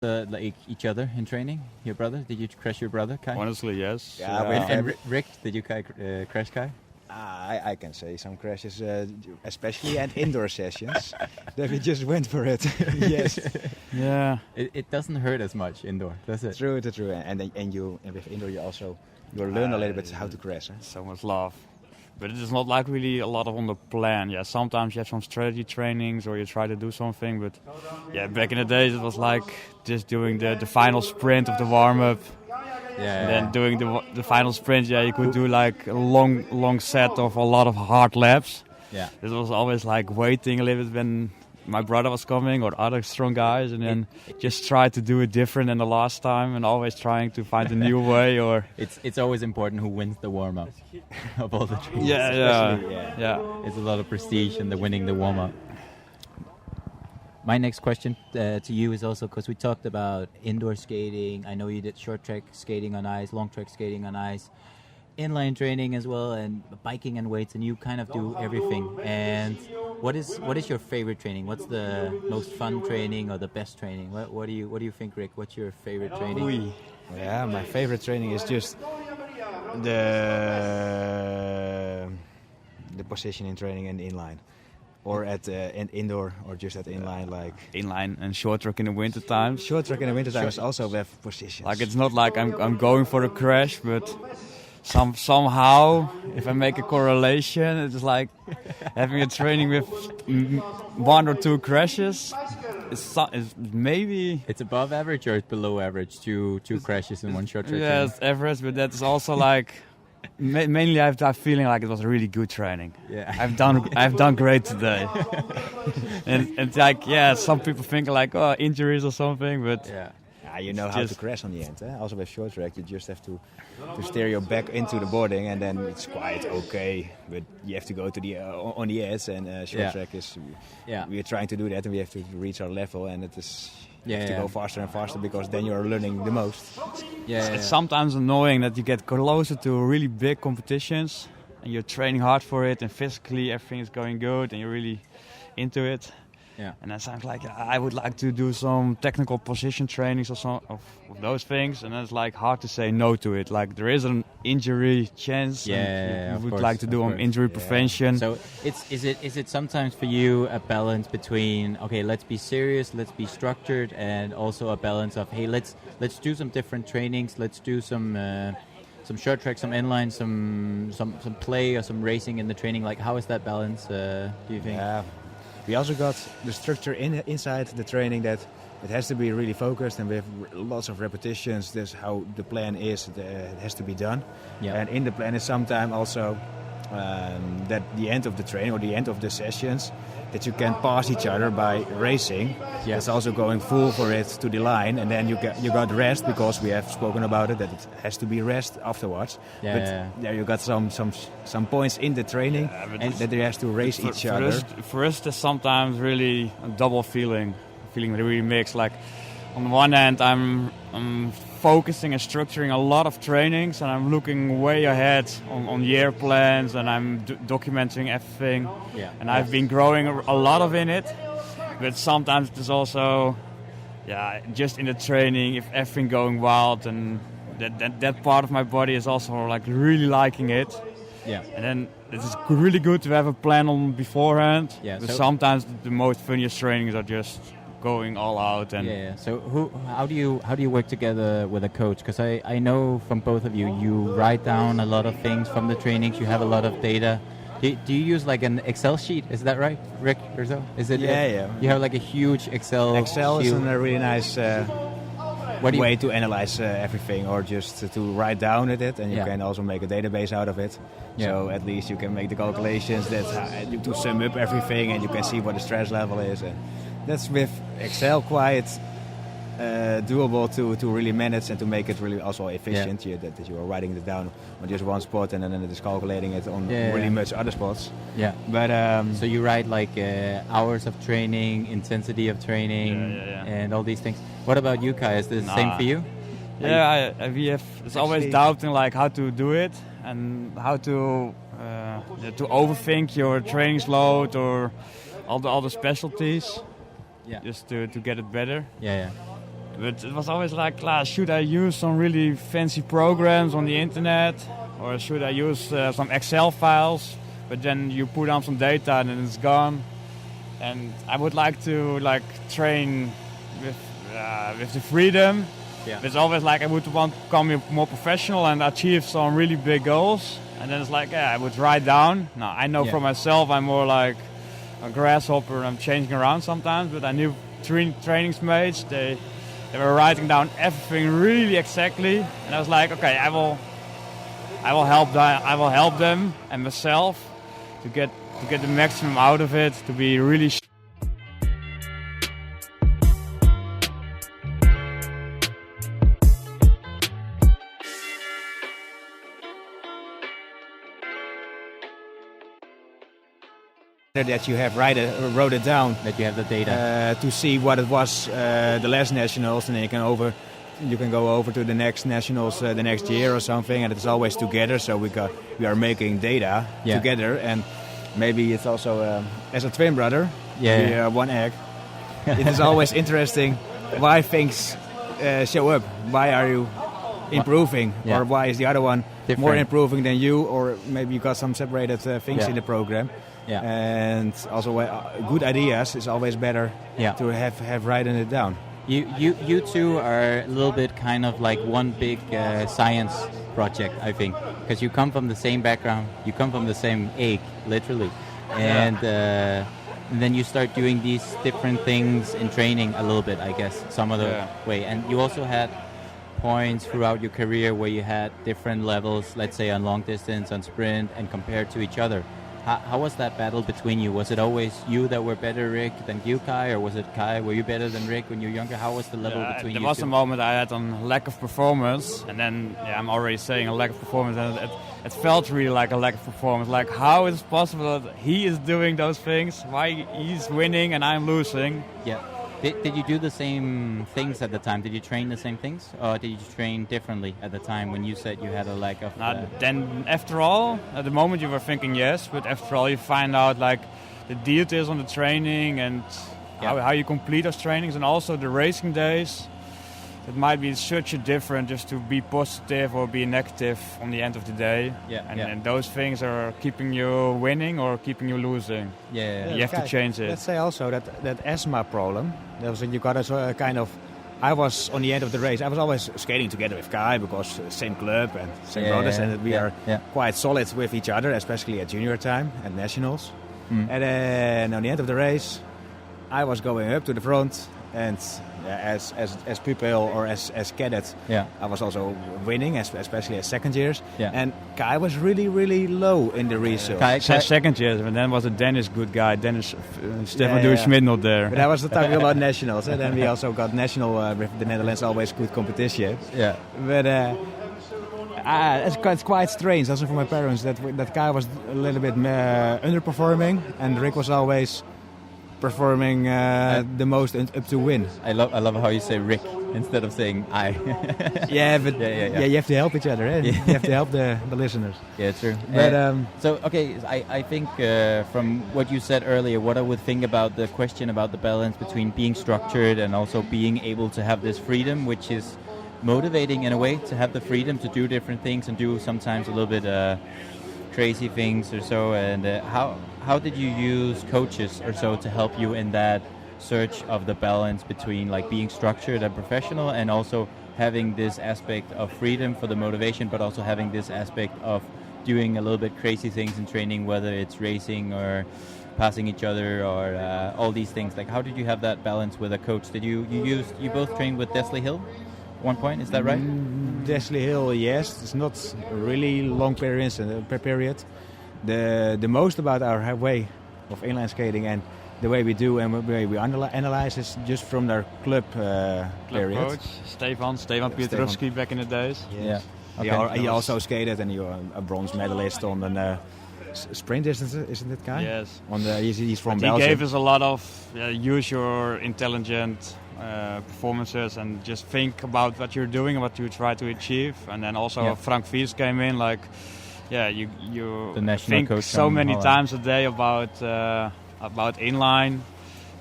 like each other in training? Your brother? Did you crash your brother, Kai? Honestly, yes. Yeah, and Rick, did you crash Kai? I can say some crashes, especially at indoor sessions, that we just went for it. Yes. Yeah. It doesn't hurt as much indoor, does it? True. And with indoor you learn a little bit how to crash. Huh? So much love. But it is not like really a lot of on the plan. Yeah, sometimes you have some strategy trainings or you try to do something. But yeah, back in the days it was like just doing the final sprint of the warm-up. Yeah. And then doing the final sprint, you could do like a long set of a lot of hard laps. Yeah. This was always like waiting a little bit when my brother was coming or other strong guys, and then just try to do it different than the last time, and always trying to find a new way. Or it's always important who wins the warm up of all the trainings. Yeah. It's a lot of prestige in the winning the warm up. My next question to you is also because we talked about indoor skating. I know you did short track skating on ice, long track skating on ice, inline training as well, and biking and weights, and you kind of do everything. And what is your favorite training? What's the most fun training or the best training? What do you think, Rick? What's your favorite training? Yeah, my favorite training is just the positioning training and inline. Or at indoor, or just at inline, like inline and short track in the winter time. Short track in the winter time is also with positions. Like it's not like I'm going for a crash, but somehow if I make a correlation, it's like having a training with one or two crashes. It's maybe it's above average or it's below average. Two crashes in one short track. Yeah, it's average, but that's also like. Mainly, I have that feeling like it was a really good training. Yeah, I've done great today. and it's like some people think like injuries or something, but you know how to crash on the end. Eh? Also with short track, you just have to steer your back into the boarding, and then it's quite okay. But you have to go to the on the edge, and short track is. We are trying to do that, and we have to reach our level, and it is. You have to go faster and faster because then you're learning the most. It's sometimes annoying that you get closer to really big competitions and you're training hard for it and physically everything is going good and you're really into it. Yeah. And that sounds like I would like to do some technical position trainings or some of those things, and then it's like hard to say no to it. Like there is an injury chance. Yeah, you would like to do injury prevention. So is it sometimes for you a balance between let's be serious, let's be structured, and also a balance of let's do some different trainings, let's do some short track, some inline, some play or some racing in the training. Like how is that balance? Do you think? Yeah. We also got the structure inside the training that it has to be really focused and with lots of repetitions. That's how the plan is. It has to be done. Yeah. And in the plan is sometimes also that the end of the training or the end of the sessions that you can pass each other by racing. Yeah. It's also going full for it to the line, and then you got rest because we have spoken about it that it has to be rest afterwards. There you got some points in the training and that they have to race each other. For us, there's sometimes really a double feeling really mixed. Like on the one hand, I'm focusing and structuring a lot of trainings, and I'm looking way ahead on year plans, and I'm documenting everything. Yeah. And I've been growing a lot of in it, but sometimes there's also, just in the training, if everything going wild, and that part of my body is also like really liking it. Yeah. And then it's really good to have a plan on beforehand. Yeah. But sometimes the most funniest trainings are just going all out. And So how do you work together with a coach? Because I know from both of you write down a lot of things from the trainings. You have a lot of data. Do you use like an Excel sheet? Is that right, Rick or so? Is it? Yeah. You have like a huge Excel Excel sheet. is a really nice way to analyze everything, or just to write down it, and you can also make a database out of it. Yeah. So at least you can make the calculations to sum up everything, and you can see what the stress level is. And that's with Excel quite doable to really manage and to make it really also efficient. That you are writing it down on just one spot, and then it is calculating it on really much other spots. Yeah. But so you write like hours of training, intensity of training, and all these things. What about you, Kai? Is this the same for you? Yeah, we have. It's always doubting like how to do it and how to overthink your training load or all the specialties. Yeah. Just to get it better. Yeah. But it was always like, should I use some really fancy programs on the internet, or should I use some Excel files? But then you put on some data and then it's gone. And I would like to train with the freedom. Yeah. It's always like I would want to become more professional and achieve some really big goals. And then it's like, I would write down. Now I know for myself I'm more like a grasshopper and I'm changing around sometimes. But I knew trainings mates, they were writing down everything really exactly. And I was like, okay, I will help them and myself to get the maximum out of it, to be really that you have wrote it down, that you have the data to see what it was the last nationals, and then you can go over to the next nationals the next year or something, and it's always together. So we are making data together, and maybe it's also as a twin brother, we are one egg. It is always interesting why things show up. Why are you improving, or why is the other one more improving than you, or maybe you got some separated things in the program. Yeah. And also good ideas is always better to have written it down. You two are a little bit kind of like one big science project, I think, because you come from the same background, you come from the same egg, literally, and then you start doing these different things in training a little bit, I guess, some other way. And you also had points throughout your career where you had different levels, let's say on long distance, on sprint, and compared to each other. How was that battle between you? Was it always you that were better, Rick, than you, Kai? Or was it Kai, were you better than Rick when you were younger? How was the level between you There was two? a moment I had on lack of performance, and then I'm already saying a lack of performance, and it felt really like a lack of performance. Like, how is it possible that he is doing those things? Why he's winning and I'm losing? Yeah. Did you do the same things at the time? Did you train the same things? Or did you train differently at the time when you said you had a lack of... Then after all, at the moment you were thinking yes, but after all you find out like the details on the training and how you complete those trainings, and also the racing days. It might be such a difference just to be positive or be negative on the end of the day. And those things are keeping you winning or keeping you losing. You have to change it. Let's say also that asthma problem, that was, you got a kind of... I was on the end of the race. I was always skating together with Kai because same club and same brothers, and we are quite solid with each other, especially at junior time and nationals. And then on the end of the race, I was going up to the front, and as pupil or as cadet, I was also winning, especially as second years. And Kai was really, really low in the result. Kai second years, and then was a Danish good guy, Stefan Duursmid not there. But I was talking about nationals, and then we also got national with the Netherlands, always good competition. But it's quite strange also for my parents that Kai was a little bit underperforming, and Rick was always performing the most up to win. I love how you say Rick instead of saying I. You have to help each other. You have to help the listeners. Yeah, true. But I think from what you said earlier, what I would think about the question about the balance between being structured and also being able to have this freedom, which is motivating in a way, to have the freedom to do different things and do sometimes a little bit crazy things or so. And how did you use coaches or so to help you in that search of the balance between like being structured and professional, and also having this aspect of freedom for the motivation, but also having this aspect of doing a little bit crazy things in training, whether it's racing or passing each other or all these things? Like, how did you have that balance with a coach? Did you both trained with Desley Hill at one point, is that right? Desley Hill, yes. It's not really long periods per period. The most about our way of inline skating and the way we do and the way we analyze is just from their club period. Coach Stefan Piotrowski back in the days. Yes. He also skated, and you're a bronze medalist on the sprint distance, isn't it, Kai? Yes. He's from Belgium. He gave us a lot of use your intelligent performances and just think about what you're doing and what you try to achieve. And then also Frank Vies came in, like, you the national think coach so many times a day about inline.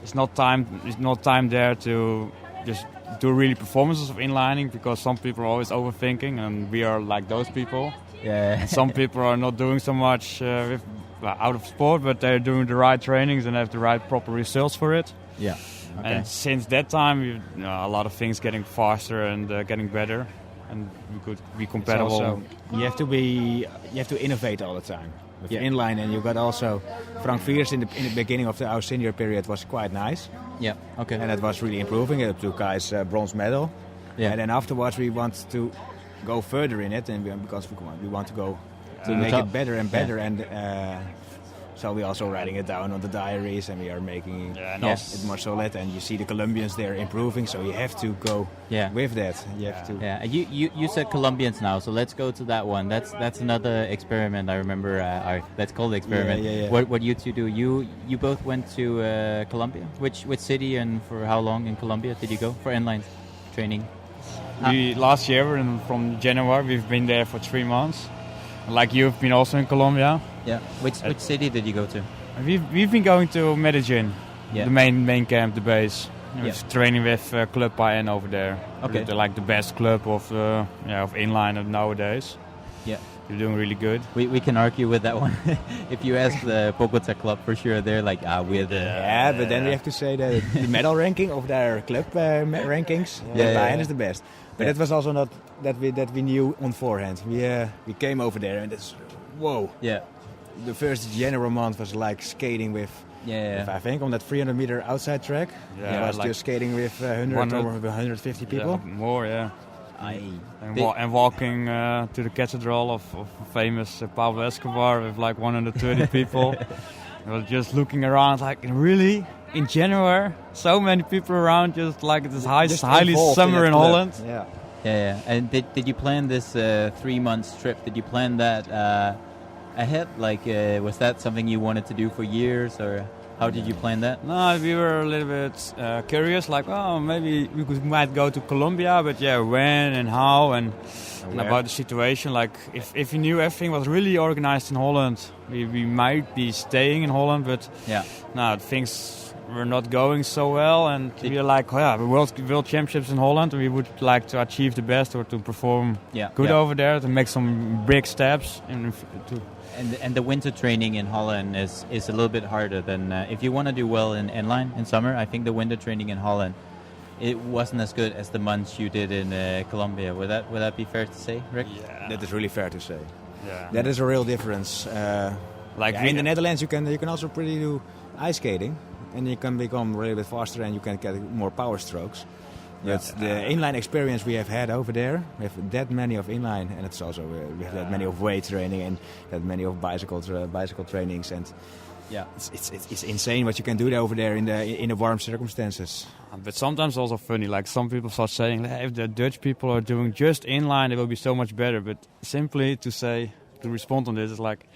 It's not time there to just do really performances of inlining, because some people are always overthinking, and we are like those people. Yeah. And some people are not doing so much out of sport, but they're doing the right trainings and have the right proper results for it. Yeah. Okay. And since that time, a lot of things getting faster and getting better, and we could be compatible. Also, you have to innovate all the time with inline, and you got also Frank Viers in the beginning of our senior period was quite nice. Yeah. Okay. And it was really improving. It took guys bronze medal. Yeah. And then afterwards we want to go further in it, and because we want to go to make it better and better, and so we're also writing it down on the diaries, and we are making it more solid. And you see the Colombians, they're improving, so you have to go with that. You have to. Yeah, you said Colombians now, so let's go to that one. That's another experiment. I remember. Let's call it experiment. Yeah. What you two do? You both went to Colombia. Which city and for how long in Colombia did you go for inline training? Last year, and from January, we've been there for 3 months. Like you've been also in Colombia. Yeah. Which city did you go to? We've been going to Medellin, the main camp, the base. Yeah. Training with Club PN over there. Okay. They're like the best club of inline nowadays. Yeah. They're doing really good. We can argue with that one. If you ask the Bogota club, for sure they're like, we're the... Yeah, but then we have to say that the medal ranking of their club rankings, PN is the best. But it was also not that we knew on forehand. We came over there and it's, whoa. Yeah. The first January month was like skating with, I think, on that 300 meter outside track. I was just skating with 100 or 150 people. Yeah, more, yeah. And walking to the cathedral of famous Pablo Escobar with like 130 people. I was just looking around like, really? In January? So many people around, just like this highly summer in Holland. Yeah. And did you plan this 3 months trip? Did you plan that ahead? Like, was that something you wanted to do for years, or how did you plan that? No, we were a little bit curious, like, maybe we might go to Colombia, but when and how and about the situation. Like, if we knew everything was really organized in Holland, we might be staying in Holland, but things were not going so well, and we were like, the world championships in Holland, we would like to achieve the best or to perform good over there, to make some big steps. And the winter training in Holland is a little bit harder than if you want to do well in inline in summer. I think the winter training in Holland, it wasn't as good as the months you did in Colombia. Would that be fair to say, Rick? Yeah, that is really fair to say. Yeah, that is a real difference. In the Netherlands, you can also do ice skating, and you can become a little bit faster, and you can get more power strokes. But the inline experience we have had over there, we have that many of inline, and it's also we have that many of weight training and that many of bicycle trainings, and it's insane what you can do over there in the warm circumstances. But sometimes also funny, like some people start saying, if the Dutch people are doing just inline, it will be so much better. But simply to respond on this is like,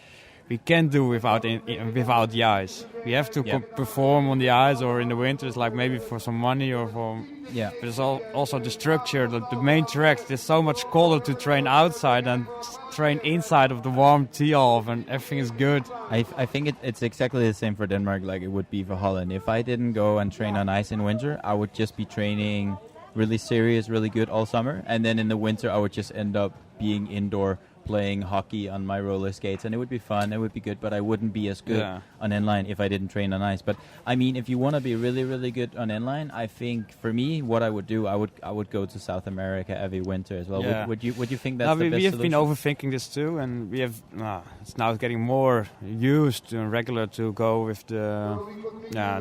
we can't do without the ice. We have to perform on the ice, or in the winter, it's like maybe for some money or for... Yeah. But it's also the structure, the main tracks. It's so much colder to train outside than train inside of the warm tee-off, and everything is good. I think it's exactly the same for Denmark like it would be for Holland. If I didn't go and train on ice in winter, I would just be training really serious, really good all summer. And then in the winter, I would just end up being indoor, playing hockey on my roller skates, and it would be fun, it would be good, but I wouldn't be as good on inline if I didn't train on ice. But I mean, if you want to be really, really good on inline, I think for me, what I would do, I would go to South America every winter as well. Yeah. Would you think that's the best we have solution? been overthinking this too, and we have it's now getting more used and regular to go with the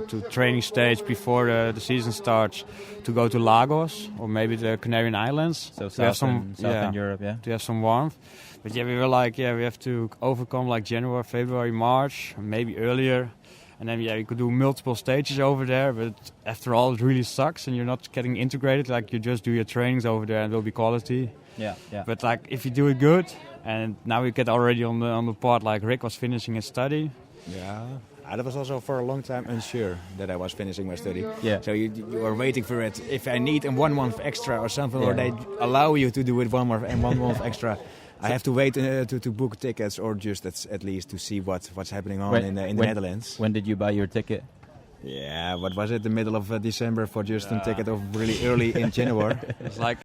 to training stage before the season starts, to go to Lagos or maybe the Canarian Islands. So Southern Europe, to have some warmth. But we were like, we have to overcome like January, February, March, maybe earlier. And then, you could do multiple stages over there. But after all, it really sucks, and you're not getting integrated. Like, you just do your trainings over there, and it will be quality. Yeah. But like, if you do it good, and now we get already on the part, like Rick was finishing his study. Yeah. That was also for a long time unsure that I was finishing my study. Yeah. So you are waiting for it. If I need 1 month extra or something, or they allow you to do it 1 month extra, I have to wait to book tickets, or just at least to see what's happening in the Netherlands. When did you buy your ticket? Yeah, what was it? The middle of December for Justin, take it off really early in January. It's like